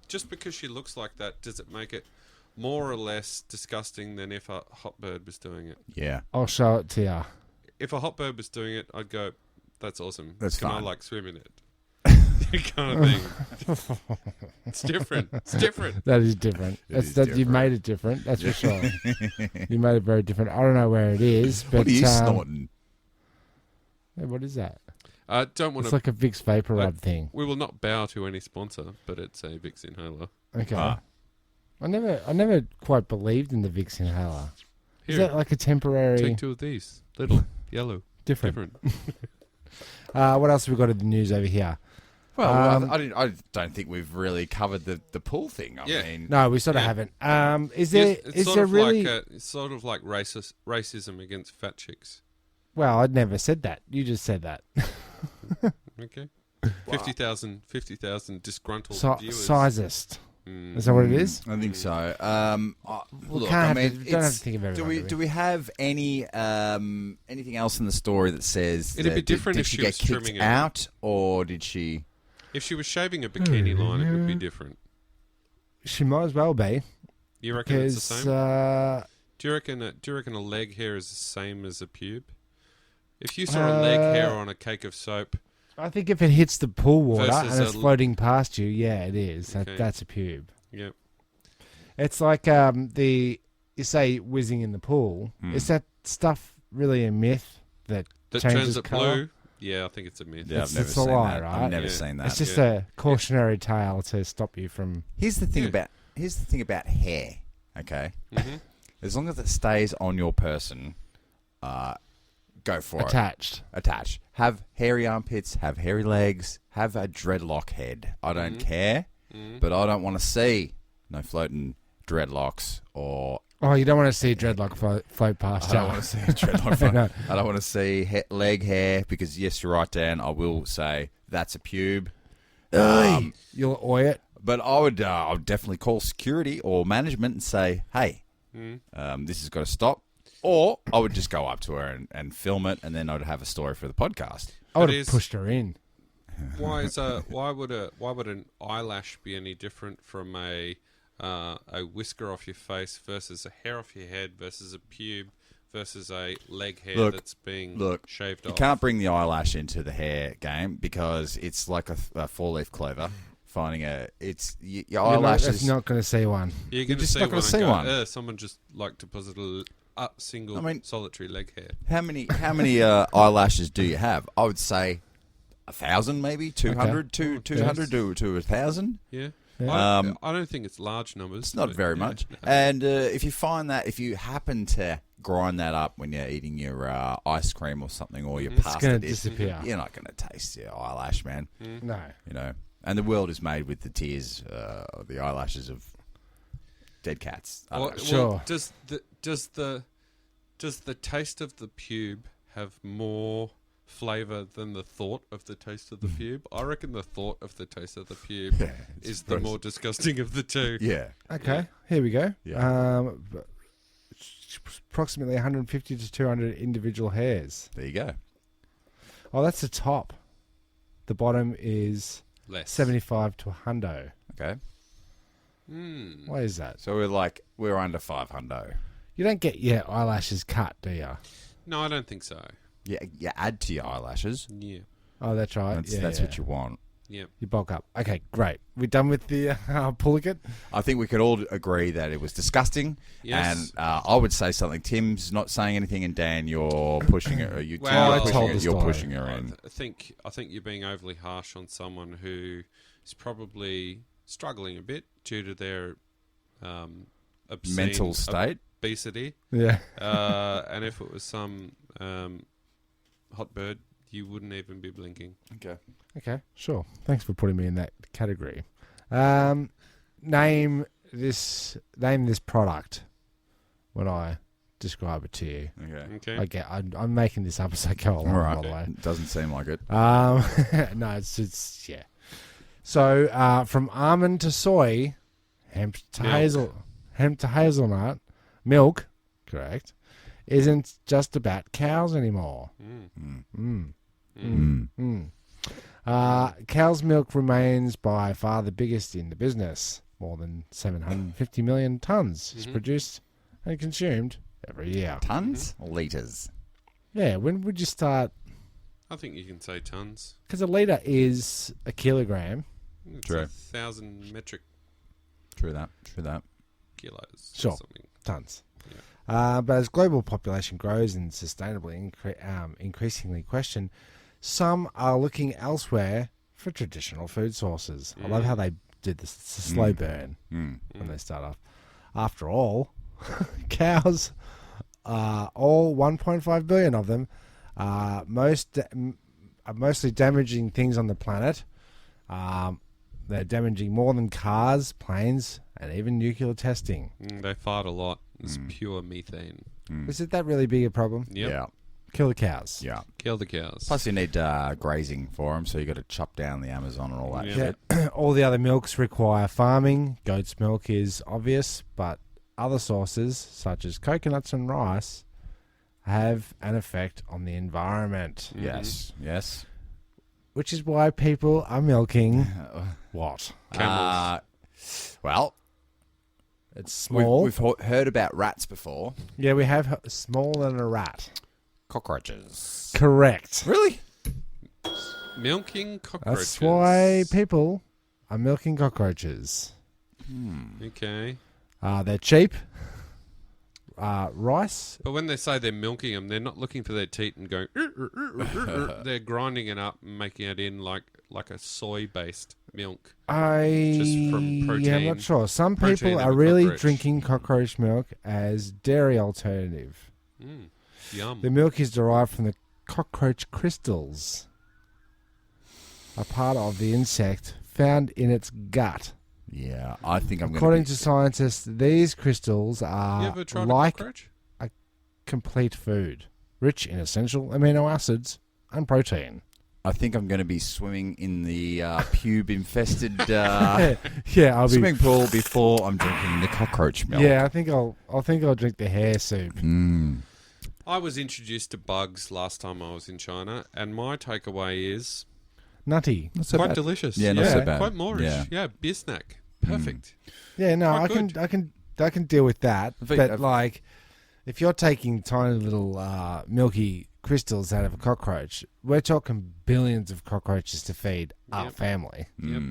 just because she looks like that, does it make it more or less disgusting than if a hot bird was doing it? Yeah, I'll show it to you. If a hot bird was doing it, I'd go, that's awesome. That's Can fun. I like swim in it? Kind of thing. It's different. It's different. That is different. is You different. made it different. That's for sure. You made it very different. I don't know where it is, but what are you snorting? yeah, what is that? I don't want It's to. like a Vicks Vapor Rub thing. We will not bow to any sponsor, but it's a Vicks inhaler. Okay. Ah. I never quite believed in the Vicks inhaler. Is Here, that like a temporary take two of these. Little, yellow, different? different. What else have we got in the news over here? Well, I don't think we've really covered the pool thing. I Yeah. mean, No, we sort of Yeah. haven't. Is there? Yes, it's Is sort there of really? it's sort of like racism against fat chicks. Well, I'd never said that. You just said that. Okay, 50,000 disgruntled viewers. Sizist. Mm. Is that what it is? I think so. Look, can't I have mean, to- don't have it's- to think of everyone, do we have any anything else in the story that says It'd be that- different did if she she get was kicked trimming it. out, or did she? If she was shaving a bikini line, it would be different. She might as well be. You reckon it's the Because same? Do you reckon a leg hair is the same as a pube? If you saw a leg hair on a cake of soap, I think if it hits the pool water Versus and it's a- floating past you, yeah, it is. Okay. That's a pube. Yep. It's like you say whizzing in the pool. Is that stuff really a myth that That changes turns it colour? blue. Yeah, I think it's a myth. Yeah, It's- I've never it's a seen lie, that. right? I've never Yeah. seen that. It's just a cautionary tale to stop you from. Here's the thing Yeah. about hair. Okay, Mm-hmm. as long as it stays on your person, go for it. Attached. Attach. Have hairy armpits. Have hairy legs. Have a dreadlock head. I don't care, but I don't want to see no floating dreadlocks or. Oh, you don't want to see dreadlock float past I don't want to see a dreadlock. Front. No. I don't want to see leg hair because yes, you're right, Dan. I will say that's a pube. You'll oil it. But I would definitely call security or management and say, hey, this has got to stop. Or I would just go up to her and film it, and then I'd have a story for the podcast. I would It have is- pushed her in. Why would an eyelash be any different from a whisker off your face versus a hair off your head versus a pube versus a leg hair that's being shaved You off? can't bring the eyelash into the hair game because it's like a four-leaf clover. Finding your You're eyelashes. not going to see one. You're going to just see not gonna one. see and go, one. Someone just like deposited a single solitary leg hair. How many eyelashes do you have? I would say 1,000, maybe 200, 200 to 1,000. Yeah. Um, I don't think it's large numbers. It's not but very yeah. much. And if you find that, if you happen to grind that up when you're eating your ice cream or something, or your It's pasta going to dish, disappear. you're not going to taste your eyelash, man. No. You know. And the world is made with the tears, the eyelashes of dead cats. I don't know. Sure. Does the taste of the pube have more flavour than the thought of the taste of the pube? I reckon the thought of the taste of the pube it's is the gross. more disgusting of the two. Yeah. Okay, here we go. Yeah. Approximately 150 to 200 individual hairs. There you go. Oh, that's the top. The bottom is Less. 75 to 100. Okay. Mm. What is that? So we're under 500. You don't get your eyelashes cut, do you? No, I don't think so. Yeah, you add to your eyelashes. Yeah. Oh, that's right. That's what you want. Yeah. You bulk up. Okay, great. We're done with the pool-iquette? I think we could all agree that it was disgusting. Yes. And I would say something. Tim's not saying anything, and Dan, you're pushing it. Well, I told the you're story. pushing her in. I think you're being overly harsh on someone who is probably struggling a bit due to their obscene Mental state. obesity. Yeah. And if it was some hot bird, you wouldn't even be blinking. Okay. Okay, sure. Thanks for putting me in that category. Name this product when I describe it to you. Okay. Okay. I'm making this up as I go along, All right. by the way. Doesn't seem like it. No, it's yeah. So from almond to soy, hemp to hazelnut, milk, correct, isn't just about cows anymore. Cow's milk remains by far the biggest in the business. More than 750 million tons is produced and consumed every year. Tons? Litres. Yeah, when would you start? I think you can say tons. Because a litre is a kilogram. It's True. 1,000 metric True that. kilos. Sure. Or something. Tons. Yeah. But as global population grows and sustainably increasingly questioned, some are looking elsewhere for traditional food sources. I love how they did this. It's a slow burn when they start off. After all, cows, all 1.5 billion of them, are mostly damaging things on the planet. They're damaging more than cars, planes, and even nuclear testing. They fart a lot. It's pure methane. Is it that really big a problem? Yep. Yeah. Kill the cows. Yeah. Kill the cows. Plus, you need grazing for them, so you got to chop down the Amazon and all that Yeah. shit. All the other milks require farming. Goat's milk is obvious, but other sources, such as coconuts and rice, have an effect on the environment. Yes. Which is why people are milking what? Camels. Well, It's small. we've heard about rats before. Yeah, we have smaller than a rat. Cockroaches. Correct. Really? Milking cockroaches. That's why people are milking cockroaches. Okay. They're cheap. Rice. But when they say they're milking them, they're not looking for their teat and going. They're grinding it up and making it in like a soy-based milk. Just from protein. Yeah, I'm not sure. Some Protein people of are a really cockroach. drinking cockroach milk as dairy alternative. Yum. The milk is derived from the cockroach crystals, a part of the insect found in its gut. Yeah, I think I'm going According to scientists, these crystals You are ever tried like a cockroach? complete food, rich in essential amino acids and protein. I think I'm going to be swimming in the pube-infested Yeah, I'll be. swimming pool before I'm drinking the cockroach milk. Yeah, I think I'll drink the hair soup. I was introduced to bugs last time I was in China, and my takeaway is Nutty. Not so quite bad. delicious. Yeah, not so bad. Quite Moorish. Yeah. Beer snack. Perfect. Yeah, no, Quite I can deal with that. But like, if you're taking tiny little milky crystals out of a cockroach, we're talking billions of cockroaches to feed our Yep. family. Yep.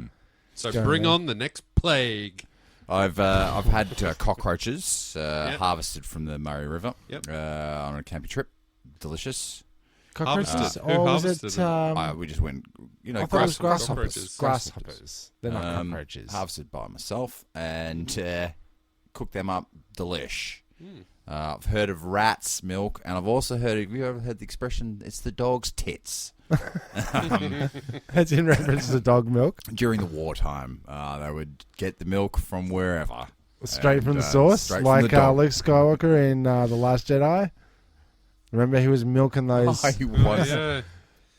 So Go bring on. on the next plague. I've had cockroaches harvested from the Murray River on a camping trip. Delicious. Cockroaches? Harvested. Who Or was harvested it? them? We just went, I thought it was grasshoppers. Grasshoppers. They're not cockroaches. Harvested by myself and cooked them up. Delish. I've heard of rat's milk, and I've also heard. Have you ever heard the expression? It's the dog's tits. That's in reference to dog milk. During the wartime, they would get the milk from wherever, Straight from the And, source, straight from like the dog. Luke Skywalker in The Last Jedi. Remember, he was milking those. He was. Yeah.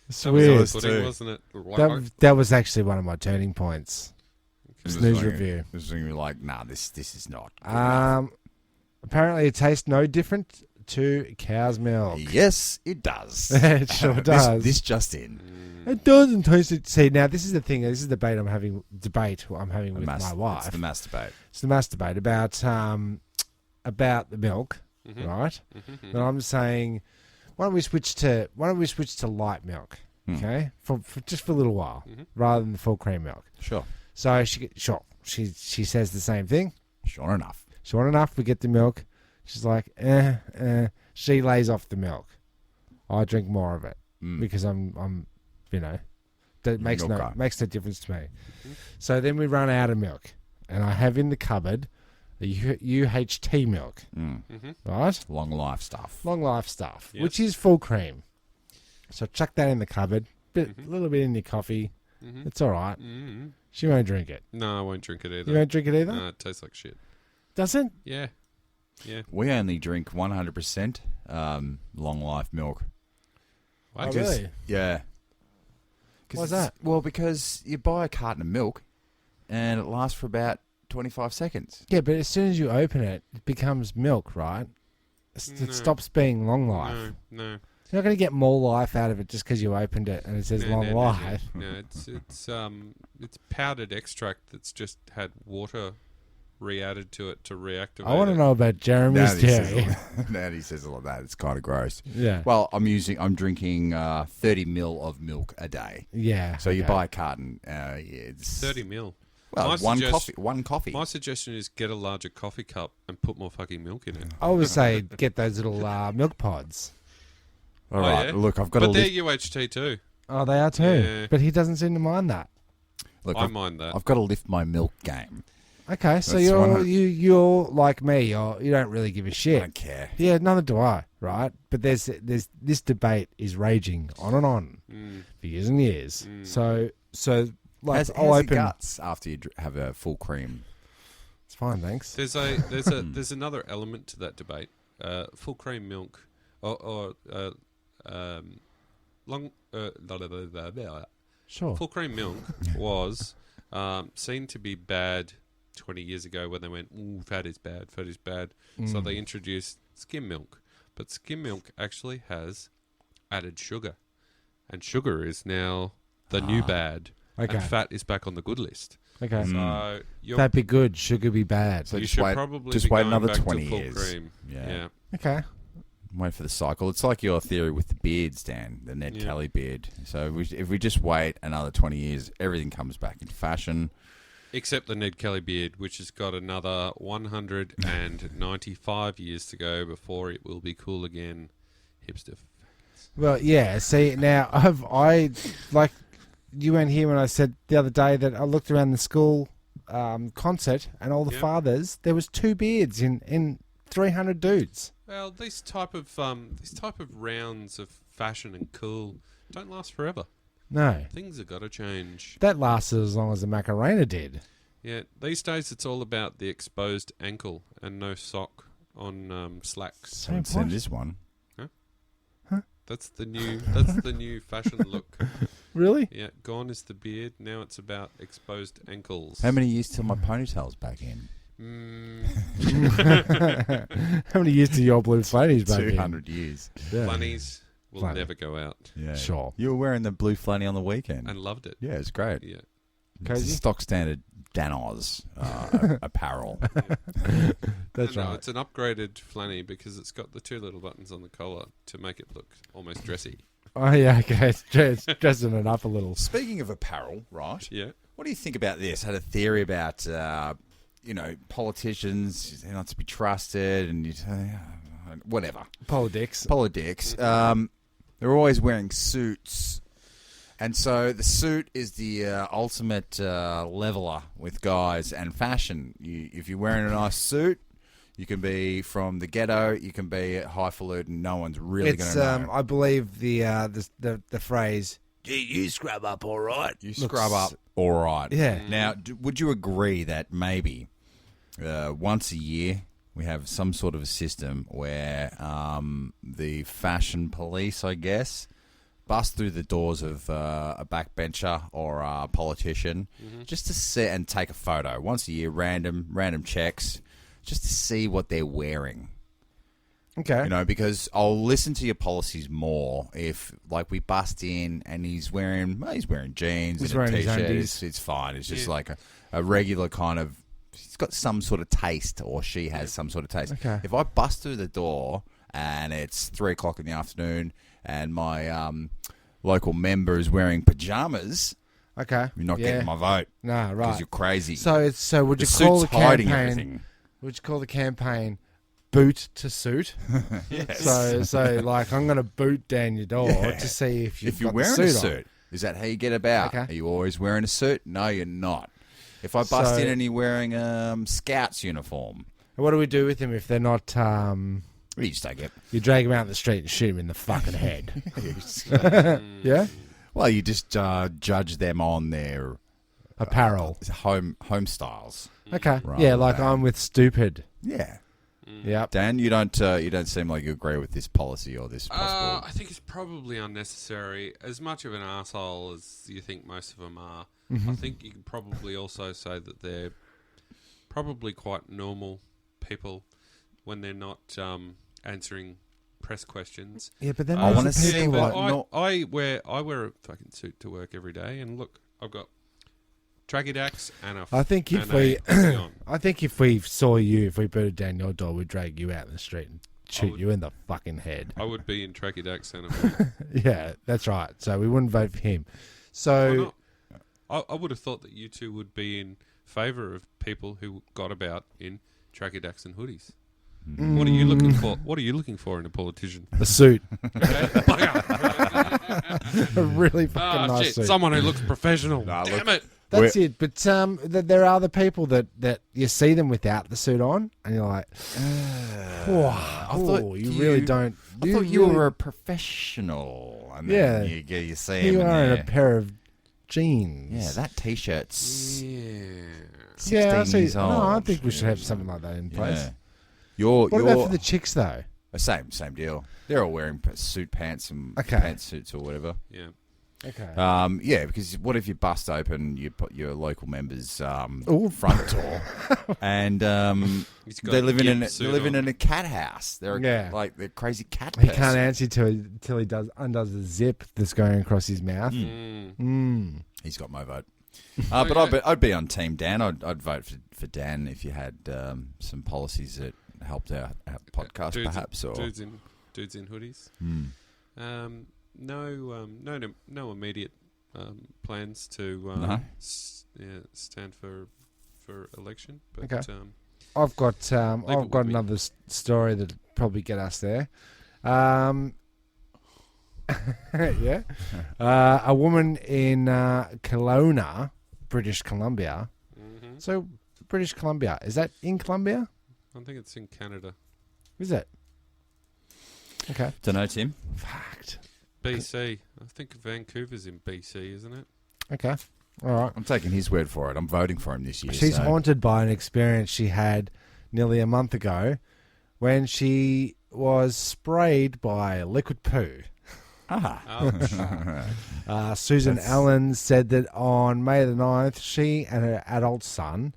It's That was weird. off-putting, too. wasn't it? That was actually one of my turning points. Snooze review. It was going to be like, nah, this is not. good Apparently, it tastes no different to cow's milk. enough. Yes, it does. It sure does. This just in. It doesn't taste it. See, now this is the thing. This is the debate I'm having with my wife. It's the masturbate. It's the masturbate about the milk, right? And I'm saying, why don't we switch to light milk, okay? For just for a little while, rather than the full cream milk. Sure. So she says the same thing. Sure enough. Sure enough, we get the milk. She's like, She lays off the milk. I drink more of it because I'm, that makes Milk no guy. makes no difference to me. So then we run out of milk, and I have in the cupboard a UHT milk, right? Long life stuff. Long life stuff, Yes. which is full cream. So chuck that in the cupboard, a little bit in your coffee. It's all right. She won't drink it. No, I won't drink it either. You won't drink it either? No, it tastes like shit. Does it? Yeah. Yeah. We only drink 100% long life milk. Oh, What? really? Yeah. Why's that? Well, because you buy a carton of milk and it lasts for about 25 seconds. Yeah, but as soon as you open it, it becomes milk, right? No. It stops being long life. No. You're not going to get more life out of it just because you opened it and it says long life. No, it's powdered extract that's just had water re-added to it to reactivate. I want to it. know about Jeremy's theory. Now that he says it like that, it's kind of gross. Yeah. Well, I'm drinking 30 ml of milk a day. Yeah. So you okay. buy a carton. It's 30 mil. Well, My one coffee. My suggestion is get a larger coffee cup and put more fucking milk in it. I would say get those little milk pods. All right. yeah? Look, I've got But to they're lift. UHT too. Oh, they are too. Yeah. But he doesn't seem to mind that. Look, I mind that. I've got to lift my milk game. Okay, so That's 100. you're like me. You don't really give a I shit. don't care. Yeah, neither do I. Right, but there's this debate is raging on and on for years and years. So like How's I'll your open. guts after you have a full cream? It's fine, thanks. There's another element to that debate. Full cream milk or Sure. full cream milk was seen to be bad 20 years ago when they went, ooh, fat is bad. So they introduced skim milk. But skim milk actually has added sugar. And sugar is now the new bad. Okay. And fat is back on the good list. Okay. So you're, That'd be good. Sugar be bad. So you just should wait- probably just be wait going another back 20 to full years. cream. Yeah. Okay. Wait for the cycle. It's like your theory with the beards, Dan, the Ned Kelly beard. So if we just wait another 20 years, everything comes back into fashion. Except the Ned Kelly beard, which has got another 195 years to go before it will be cool again. Hipster. Well, yeah. See, now I like you weren't here when I said the other day that I looked around the school concert and all the fathers. There was 2 beards in 300 dudes. Well, these type of rounds of fashion and cool don't last forever. No, Things have got to change. that lasted as long as the Macarena did. Yeah, these days it's all about the exposed ankle and no sock on slacks. Haven't seen this one. That's the new fashion look. Really? Yeah, gone is the beard. Now it's about exposed ankles. How many years till my ponytail's back in? How many years do your blue flannies back in? 200 years. Yeah. Flannies will Flanny. never go out. Yeah. Sure. You were wearing the blue flanny on the weekend. And loved it. Yeah, it's great. Yeah. It's Cozy? a stock standard Danoz apparel. That's No, right. it's an upgraded flanny because it's got the 2 little buttons on the collar to make it look almost dressy. Oh, yeah, okay. It's dressing it up a little. Speaking of apparel, right? Yeah. What do you think about this? I had a theory about, politicians, they're not to be trusted and whatever. Politics. Politics. They're always wearing suits. And so the suit is the ultimate leveler with guys and fashion. If you're wearing a nice suit, you can be from the ghetto, you can be highfalutin, no one's really going to know. I believe the phrase, "Gee, you scrub up all right." You scrub up all right. Yeah. Now, would you agree that maybe once a year we have some sort of a system where the fashion police, I guess, bust through the doors of a backbencher or a politician just to sit and take a photo once a year, random checks, just to see what they're wearing. Okay. Because I'll listen to your policies more if, like, we bust in and he's wearing jeans He's and a wearing his t-shirt. undies. It's fine. It's just like a regular kind of. He's got some sort of taste, or she has some sort of taste. Okay. If I bust through the door and it's 3:00 in the afternoon and my local member is wearing pajamas, Okay. you're not getting my vote. Nah, right. Because you're crazy. So would the you call the suit's hiding campaign? everything. Would you call the campaign "boot to suit"? Yes. So like I'm going to boot down your door to see if you're wearing a suit on. suit, is that how you get about? Okay. Are you always wearing a suit? No, you're not. If I bust in and you're wearing a Scouts uniform, What do we do with them if they're not? you just don't get. You drag them out in the street and shoot them in the fucking head. Yeah. Well, you just judge them on their Apparel. home styles. Okay. Rather Yeah, like than- I'm with stupid. Yeah. Yep. Dan, you don't seem like you agree with this policy or this possible. I think it's probably unnecessary. As much of an arsehole as you think most of them are, I think you can probably also say that they're probably quite normal people when they're not answering press questions. Yeah, but then I wanna there's the see people what- that- I wear a fucking suit to work every day, and look, I've got tracky dacks and a. I think if and a we, hoodie on. I think if we saw you, if we booted down your door, we'd drag you out in the street and shoot you in the fucking head. I would be in tracky dacks and a hoodie. Yeah, that's right. So we wouldn't vote for him. Why So not? I would have thought that you two would be in favour of people who got about in tracky dacks and hoodies. What are you looking for? What are you looking for in a politician? a suit, Okay? a really fucking nice shit! suit. Someone who looks professional. Nah, Damn look- it! That's it. But there are the people that you see them without the suit on, and you're like, I thought you really don't. I thought you were a professional. And then you see him. You and are in a they're- pair of jeans. Yeah, that T-shirt's Yeah. 16 I see. years old. No, I think we should have something like that in place. Yeah. What What about for the chicks though? same deal. They're all wearing suit pants and Okay. pantsuits or whatever. Yeah. Okay. Yeah, because what if you bust open your local member's Ooh. front door and He's got they're a living gimp suit on. in a cat house? They're Yeah. like they're crazy cat He person. can't answer till he undoes the zip that's going across his mouth. He's got my vote. But I'd be on Team Dan. I'd vote for Dan if you had some policies that helped our podcast, Dudes- perhaps. Or dudes in dudes in hoodies. Hmm. No immediate plans to No? stand for election. But Okay. I've got another story that'll probably get us there. Yeah. A woman in Kelowna, British Columbia. Mm-hmm. So, British Columbia, is that in Columbia? I think it's in Canada. Is it? Okay. Don't know, Tim. Fact. BC. I think Vancouver's in BC, isn't it? Okay. All right. I'm taking his word for it. I'm voting for him this year. She's so. haunted by an experience she had nearly a month ago when she was sprayed by liquid poo. Ouch. Susan Allen said that on May the 9th, she and her adult son,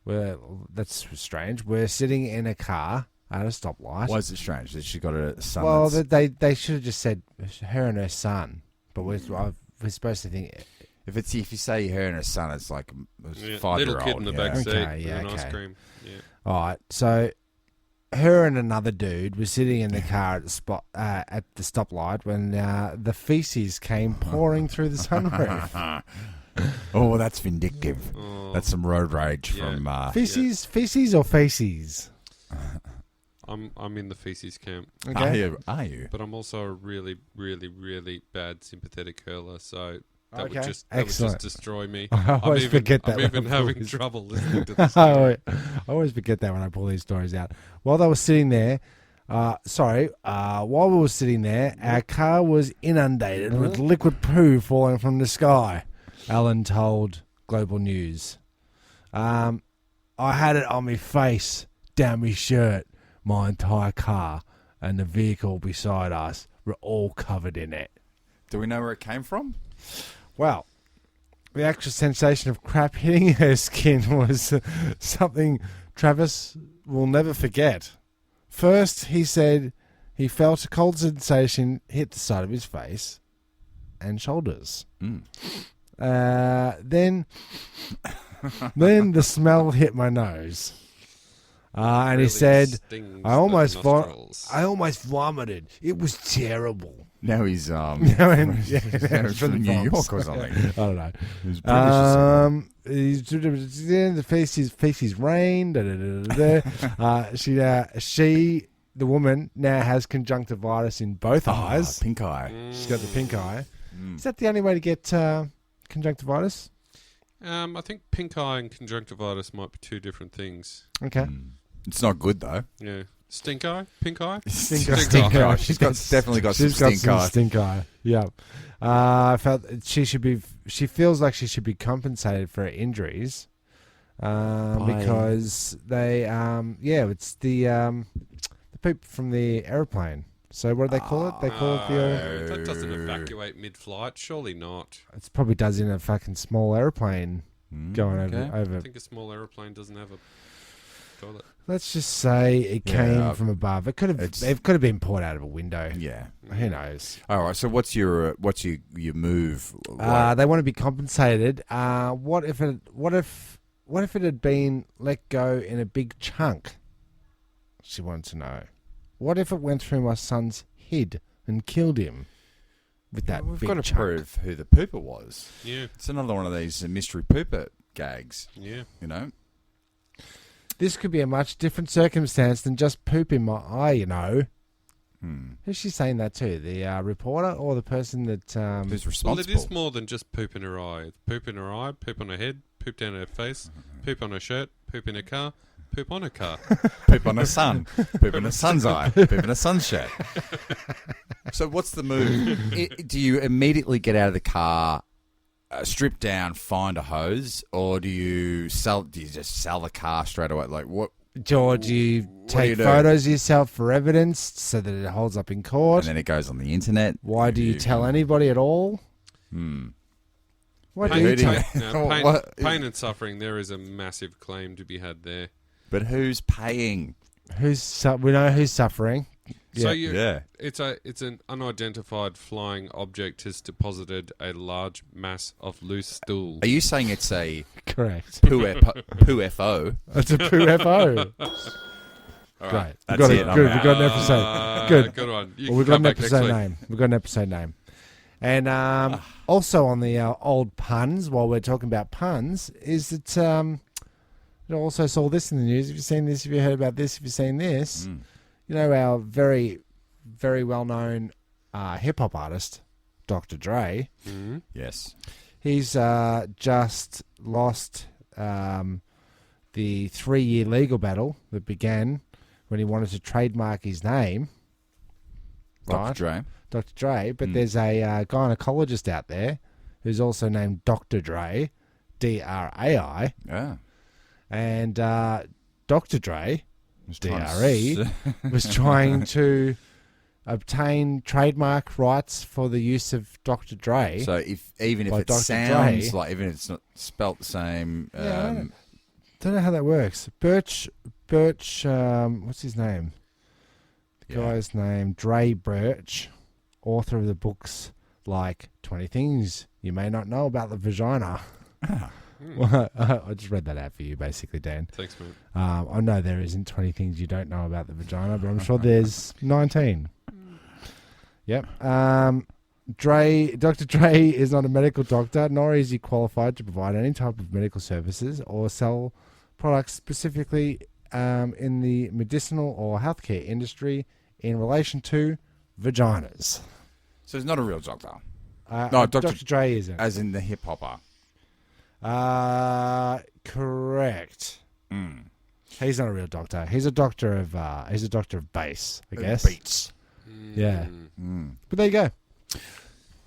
that's strange, were sitting in a car at a stoplight. Why is it strange that she got a son? Well, that's- they should have just said her and her son, but we're supposed to think... if you say her and her son, it's like a Yeah, 5-year-old. little kid in the back seat Okay, with yeah, an ice okay. cream. Yeah. All right, so her and another dude were sitting in the car at the stoplight when the feces came pouring through the sunroof. Oh, that's vindictive. Oh, That's some road rage Yeah. from... Feces or faces? I'm in the feces camp, Okay. Are you? but I'm also a really, really, really bad sympathetic hurler, so that Okay. would just Excellent. destroy me. I always forget that I'm when even I pull having these- trouble listening to this. I always forget that when I pull these stories out. While they were sitting there, while we were sitting there, our car was inundated with liquid poo falling from the sky, Alan told Global News. I had it on my face, down my shirt, my entire car, and the vehicle beside us were all covered in it. Do we know where it came from? Well, the actual sensation of crap hitting her skin was something Travis will never forget. First, he said he felt a cold sensation hit the side of his face and shoulders. Mm. Then the smell hit my nose. And he Really said, stings I the almost nostrils. vomited. It was terrible. Now he's Now he's from New York or something. I don't know. He's British or something. The feces rain. She, the woman, now has conjunctivitis in both eyes. Pink eye. She's got the pink eye. Mm. Is that the only way to get conjunctivitis? I think pink eye and conjunctivitis might be two different things. Okay. Mm. It's not good though. Yeah. Stink eye? Pink eye? Stink eye. She's definitely got some She's got stink some eye. stink eye. Yeah. I felt she feels like she should be compensated for her injuries, because they, it's the poop from the aeroplane. So what do they call it? They call it the. That doesn't evacuate mid-flight. Surely not. It probably does in a fucking small airplane going okay. I over. think a small aeroplane doesn't have a toilet. Let's just say it came Yeah. from above. It could have been poured out of a window. Yeah. Who knows? All right. So what's your move? They want to be compensated. What if it had been let go in a big chunk? She wanted to know. What if it went through my son's head and killed him with that We've big got to chunk? prove who the pooper was. Yeah. It's another one of these mystery pooper gags. Yeah. You know. This could be a much different circumstance than just poop in my eye, you know. Who's she saying that to? The reporter or the person that... Who's Well, responsible? it is more than just poop in her eye. It's poop in her eye, poop on her head, poop down her face, poop on her shirt, poop in her car, poop on her car. Poop on a sun. Poop in a sun's eye. Poop in a sun's shirt. So what's the move? Do you immediately get out of the car, strip down, find a hose, or do you just sell the car straight away? Like what? George, you do you take do? photos of yourself for evidence so that it holds up in court. And then it goes on the internet. Why do you tell anybody at all? Why do Pain- you tell? pain- No, pain, What? pain and suffering, there is a massive claim to be had there. But who's paying? We know who's suffering. So Yeah. it's an unidentified flying object has deposited a large mass of loose stool. Are you saying it's a Correct. Poo.F.O? It's a Poo.F.O. All Great. right. We That's got it. it. I'm Good. out. We got an episode. Good. Good one. You Well, we've can got come an back next episode week. name. We've got an episode name. And also on the old puns, while we're talking about puns, is that I also saw this in the news. Have you seen this? Have you heard about this? Have you seen this? You know, our very, very well-known hip-hop artist, Dr. Dre. Mm-hmm. Yes. He's just lost the 3-year legal battle that began when he wanted to trademark his name. Dr. Dre. Dr. Dre, but there's a gynecologist out there who's also named Dr. Dre, D-R-A-I, Yeah. and Dr. Dre, Was trying to D-R-E, was trying to obtain trademark rights for the use of Dr. Dre. So even if By it Dr. sounds Dre. like, even if it's not spelt the same, Yeah, I don't know how that works. Birch, what's his name? The guy's name, Dre Birch, author of the books like 20 Things You May Not Know About the Vagina. Well, I just read that out for you, basically, Dan. Thanks, mate. I know there isn't 20 things you don't know about the vagina, but I'm sure there's 19. Yep. Dr. Dre is not a medical doctor, nor is he qualified to provide any type of medical services or sell products specifically in the medicinal or healthcare industry in relation to vaginas. So he's not a real doctor, No, Dr. Dre isn't. as in the hip hopper. Correct. He's not a real doctor. He's a doctor of bass, I guess. Beats. Yeah. But there you go.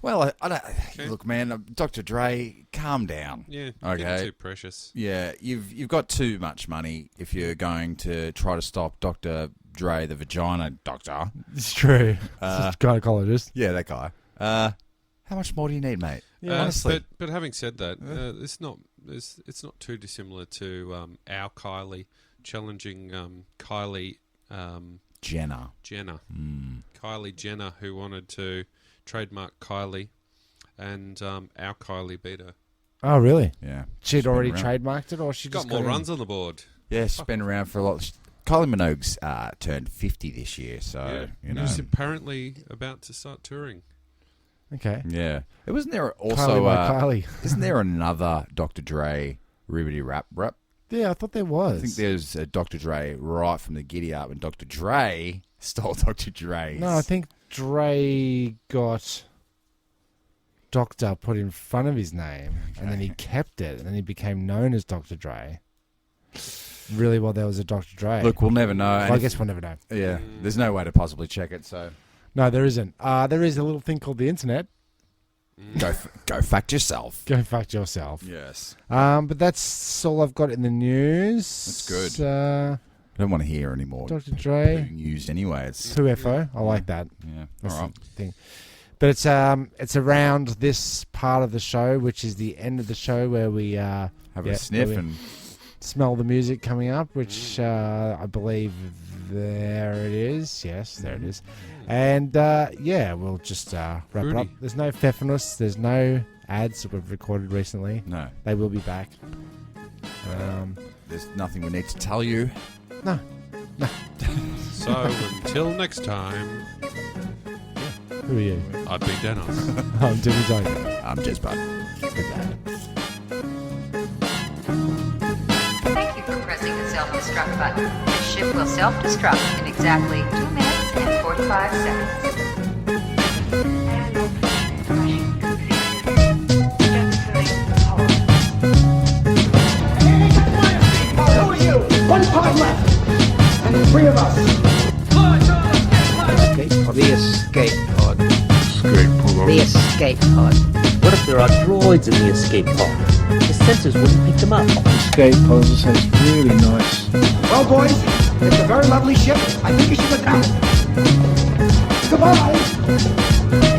Well, I don't. Look, man, Dr. Dre, calm down. Yeah. Okay. Getting too precious. Yeah, you've got too much money if you're going to try to stop Dr. Dre, the vagina doctor. It's true. Gynecologist. Yeah, that guy. How much more do you need, mate? Yeah. Honestly. But having said that, it's not too dissimilar to our Kylie challenging Kylie Jenner. Kylie Jenner, who wanted to trademark Kylie, and our Kylie beat her. Oh, really? Yeah. She'd already around. trademarked it, or she Got just more got runs on the board. Yeah, she's been around for a lot. Kylie Minogue's turned 50 this year, so, you know. She's apparently about to start touring. Okay. Yeah. It wasn't there Kylie also... by Kylie. Isn't there another Dr. Dre Ribbity Rap? Yeah, I thought there was. I think there's a Dr. Dre right from the giddy up, and Dr. Dre stole Dr. Dre's. No, I think Dre got Doctor put in front of his name, and then he kept it, and then he became known as Dr. Dre. Really, well, there was a Dr. Dre. Look, we'll never know. Well, I guess we'll never know. Yeah, there's no way to possibly check it, so No, there isn't. There is a little thing called the internet. go fact yourself. Go fact yourself. Yes. But that's all I've got in the news. That's good. I don't want to hear anymore. Dr. Dre. Being used anyway. It's Poo.F.O. I like that. Yeah, That's all right. the thing. But it's around this part of the show, which is the end of the show, where we Have a sniff where we and smell the music coming up, which I believe there it is. Yes, there it is. And we'll just wrap it up. There's no Pfeffernuss. There's no ads that we've recorded recently. no, They will be back. there's nothing we need to tell you. No. So until next time, Who are you? I've been Danoz. I'm Timmy Jones. I'm just Bud. Thank you for pressing the self-destruct button. The ship will self-destruct in exactly 2 minutes and 45 seconds. Who are you? One pod left. And there's 3 of us. The escape pod. The escape pod. What if there are droids in the escape pod? The sensors wouldn't pick them up. Escape pod sounds really nice. Well, boys, it's a very lovely ship. I think you should look out. Goodbye.